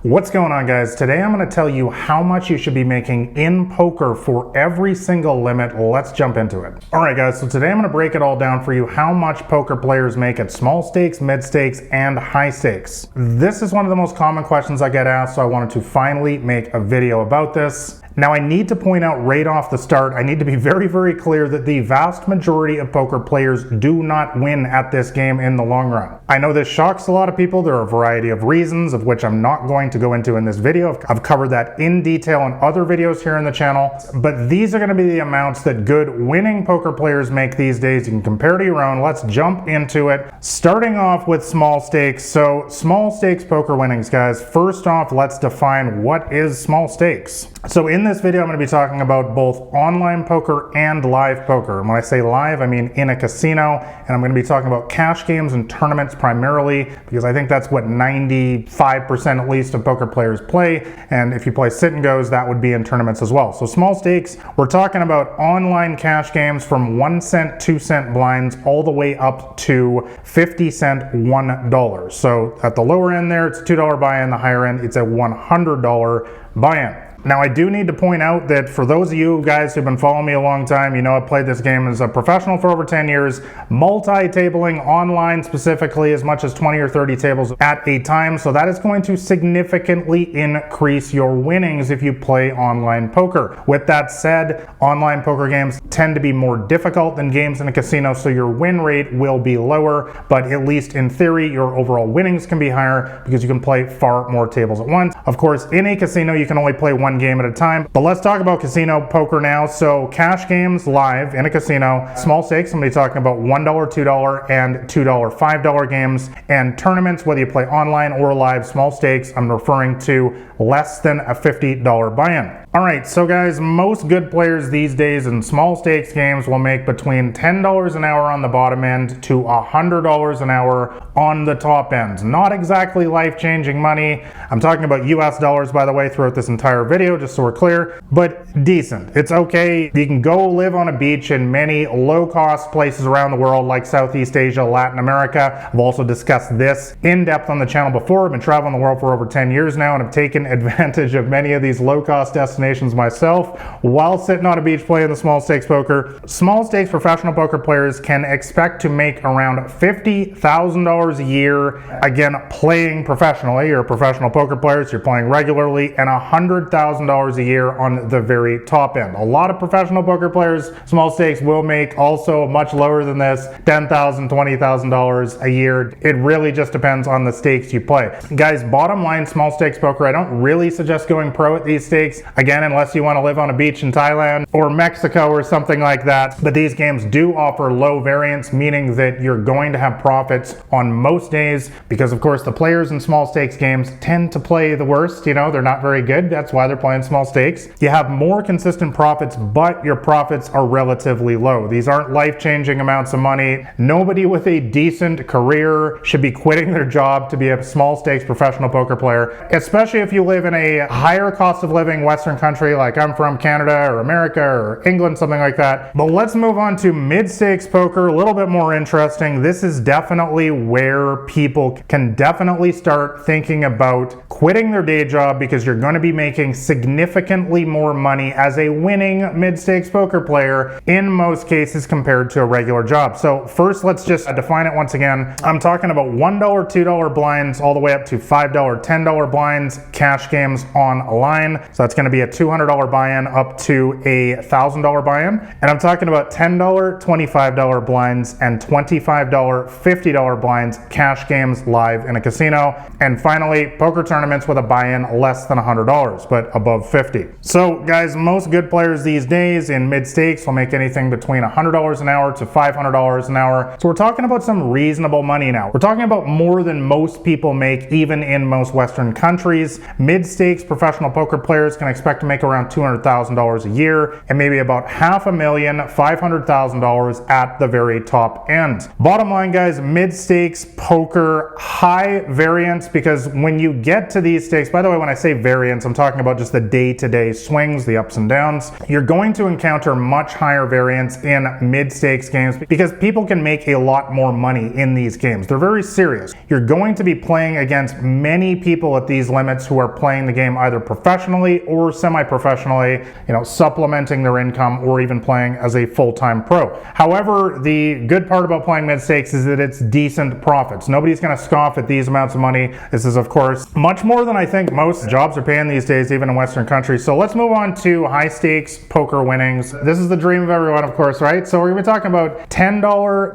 What's going on, guys? Today I'm going to tell you how much you should be making in poker for every single limit. Let's jump into it. Alright guys, so today I'm going to break it all down for you how much poker players make at small stakes, mid stakes, and high stakes. This is one of the most common questions I get asked, so I wanted to finally make a video about this. Now I need to point out right off the start, I need to be very, very clear that the vast majority of poker players do not win at this game in the long run. I know this shocks a lot of people. There are a variety of reasons, of which I'm not going to go into in this video. I've covered that in detail in other videos here in the channel, but these are going to be the amounts that good winning poker players make these days. You can compare to your own. Let's jump into it. Starting off with small stakes. So small stakes poker winnings, guys. First off, let's define what is small stakes. So in this video, I'm going to be talking about both online poker and live poker. And when I say live, I mean in a casino, and I'm going to be talking about cash games and tournaments primarily, because I think that's what 95% at least of poker players play. And if you play sit and goes, that would be in tournaments as well. So small stakes, we're talking about online cash games from 1 cent, 2 cent blinds, all the way up to 50 cent, $1. So at the lower end there, it's a $2 buy-in. The higher end, it's a $100 buy-in. Now I do need to point out that for those of you guys who've been following me a long time, you know I've played this game as a professional for over 10 years, multi-tabling online specifically as much as 20 or 30 tables at a time, so that is going to significantly increase your winnings if you play online poker. With that said, online poker games tend to be more difficult than games in a casino, so your win rate will be lower, but at least in theory your overall winnings can be higher because you can play far more tables at once. Of course, in a casino you can only play one game at a time. But let's talk about casino poker now. So cash games live in a casino, small stakes, I'm going to be talking about $1, $2, and $2, $5 games. And tournaments, whether you play online or live, small stakes, I'm referring to less than a $50 buy-in. Alright, so guys, most good players these days in small stakes games will make between $10 an hour on the bottom end to $100 an hour on the top end. Not exactly life-changing money. I'm talking about US dollars, by the way, throughout this entire video, just so we're clear, but decent. It's okay. You can go live on a beach in many low-cost places around the world like Southeast Asia, Latin America. I've also discussed this in depth on the channel before. I've been traveling the world for over 10 years now and have taken advantage of many of these low-cost destinations myself while sitting on a beach playing the small stakes poker. Small stakes professional poker players can expect to make around $50,000 a year, again, playing professionally. You're a professional poker player, so you're playing regularly, and $100,000 a year on the very top end. A lot of professional poker players, small stakes, will make also much lower than this, $10,000, $20,000 a year. It really just depends on the stakes you play. Guys, bottom line, small stakes poker, I don't really suggest going pro at these stakes, again, unless you want to live on a beach in Thailand or Mexico or something like that. But these games do offer low variance, meaning that you're going to have profits on most days, because of course the players in small stakes games tend to play the worst. You know, they're not very good. That's why they're playing small stakes. You have more consistent profits, but your profits are relatively low. These aren't life-changing amounts of money. Nobody with a decent career should be quitting their job to be a small stakes professional poker player, especially if you live in a higher cost of living Western country like I'm from, Canada or America or England, something like that. But let's move on to mid-stakes poker, a little bit more interesting. This is definitely where people can definitely start thinking about quitting their day job, because you're going to be making significantly more money as a winning mid-stakes poker player in most cases compared to a regular job. So first, let's just define it once again. I'm talking about $1, $2 blinds all the way up to $5, $10 blinds, cash games online. So that's going to be a $200 buy-in up to a $1,000 buy-in. And I'm talking about $10, $25 blinds, and $25, $50 blinds, cash games live in a casino. And finally, poker tournaments with a buy-in less than $100, but above 50. So guys, most good players these days in mid-stakes will make anything between $100 an hour to $500 an hour. So we're talking about some reasonable money now. We're talking about more than most people make, even in most Western countries. Mid-stakes professional poker players can expect to make around $200,000 a year, and maybe about $500,000, $500,000 at the very top end. Bottom line, guys, mid-stakes poker, high variance, because when you get to these stakes, by the way, when I say variance, I'm talking about just just the day-to-day swings, the ups and downs. You're going to encounter much higher variance in mid-stakes games because people can make a lot more money in these games. They're very serious. You're going to be playing against many people at these limits who are playing the game either professionally or semi-professionally, supplementing their income or even playing as a full-time pro. However, the good part about playing mid-stakes is that it's decent profits. Nobody's going to scoff at these amounts of money. This is, of course, much more than I think most jobs are paying these days, even in Western countries. So let's move on to high-stakes poker winnings. This is the dream of everyone, of course, right? So we're going to be talking about $10,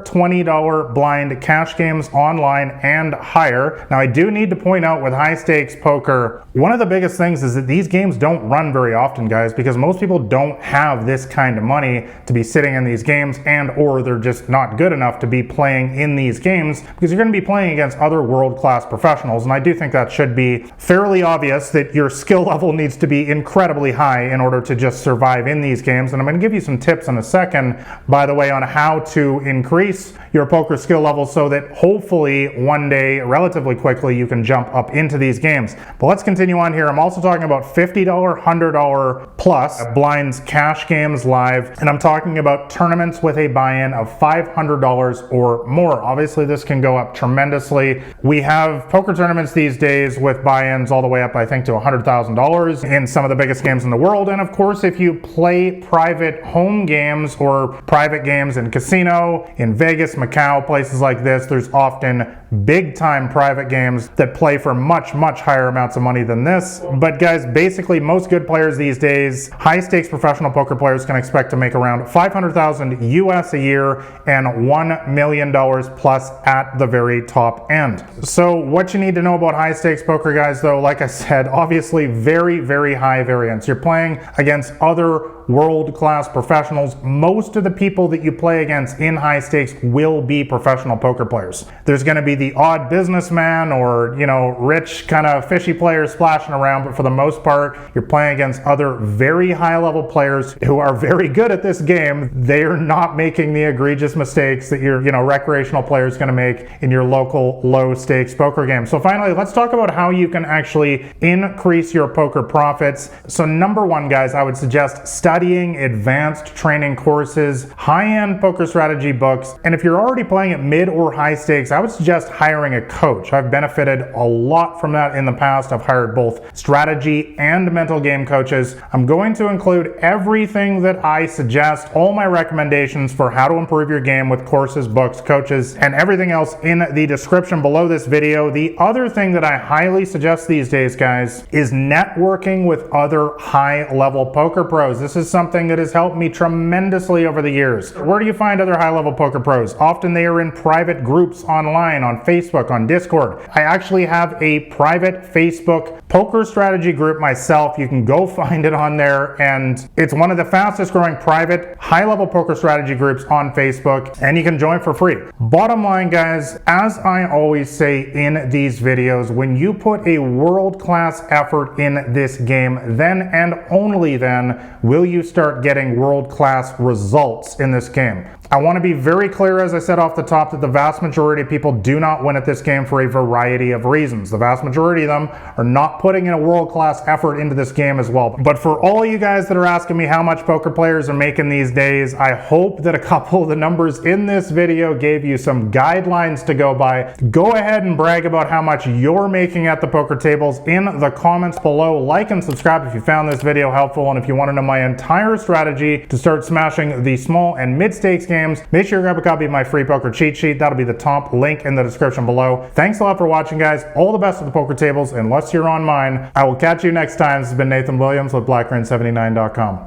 $20 blind cash games online and higher. Now, I do need to point out with high-stakes poker, one of the biggest things is that these games don't run very often, guys, because most people don't have this kind of money to be sitting in these games, and or they're just not good enough to be playing in these games, because you're going to be playing against other world-class professionals. And I do think that should be fairly obvious that your skill level needs to be incredibly high in order to just survive in these games. And I'm going to give you some tips in a second, by the way, on how to increase your poker skill level so that hopefully one day, relatively quickly, you can jump up into these games. But let's continue on here. I'm also talking about $50, $100 plus blinds cash games live, and I'm talking about tournaments with a buy-in of $500 or more. Obviously, this can go up tremendously. We have poker tournaments these days with buy-ins all the way up, I think, to $100,000 in some of the biggest games in the world. And of course, if you play private home games or private games in casino, in Vegas, Macau, places like this, there's often big-time private games that play for much, much higher amounts of money than this. But guys, basically, most good players these days, high-stakes professional poker players, can expect to make around $500,000 US a year and $1 million plus at the very top end. So what you need to know about high-stakes poker, guys, though, like I said, obviously very, very high variance. You're playing against other world-class professionals. Most of the people that you play against in high stakes will be professional poker players. There's going to be the odd businessman or, rich kind of fishy players splashing around, but for the most part, you're playing against other very high-level players who are very good at this game. They are not making the egregious mistakes that your, recreational player is going to make in your local low-stakes poker game. So finally, let's talk about how you can actually increase your poker profits. So number one, guys, I would suggest studying advanced training courses, high-end poker strategy books, and if you're already playing at mid or high stakes, I would suggest hiring a coach. I've benefited a lot from that in the past. I've hired both strategy and mental game coaches. I'm going to include everything that I suggest, all my recommendations for how to improve your game with courses, books, coaches, and everything else in the description below this video. The other thing that I highly suggest these days, guys, is networking with other high-level poker pros. This is something that has helped me tremendously over the years. Where do you find other high-level poker pros? Often they are in private groups online, on Facebook, on Discord. I actually have a private Facebook poker strategy group myself. You can go find it on there, and it's one of the fastest growing private high-level poker strategy groups on Facebook, and you can join for free. Bottom line, guys, as I always say in these videos, when you put a world-class effort in this game, then and only then will you start getting world-class results in this game. I want to be very clear, as I said off the top, that the vast majority of people do not win at this game for a variety of reasons. The vast majority of them are not putting in a world-class effort into this game as well. But for all you guys that are asking me how much poker players are making these days, I hope that a couple of the numbers in this video gave you some guidelines to go by. Go ahead and brag about how much you're making at the poker tables in the comments below. Like and subscribe if you found this video helpful, and if you want to know my entire strategy to start smashing the small and mid-stakes games, make sure you grab a copy of my free poker cheat sheet. That'll be the top link in the description below. Thanks a lot for watching, guys. All the best at the poker tables, unless you're on mine. I will catch you next time. This has been Nathan Williams with BlackRain79.com.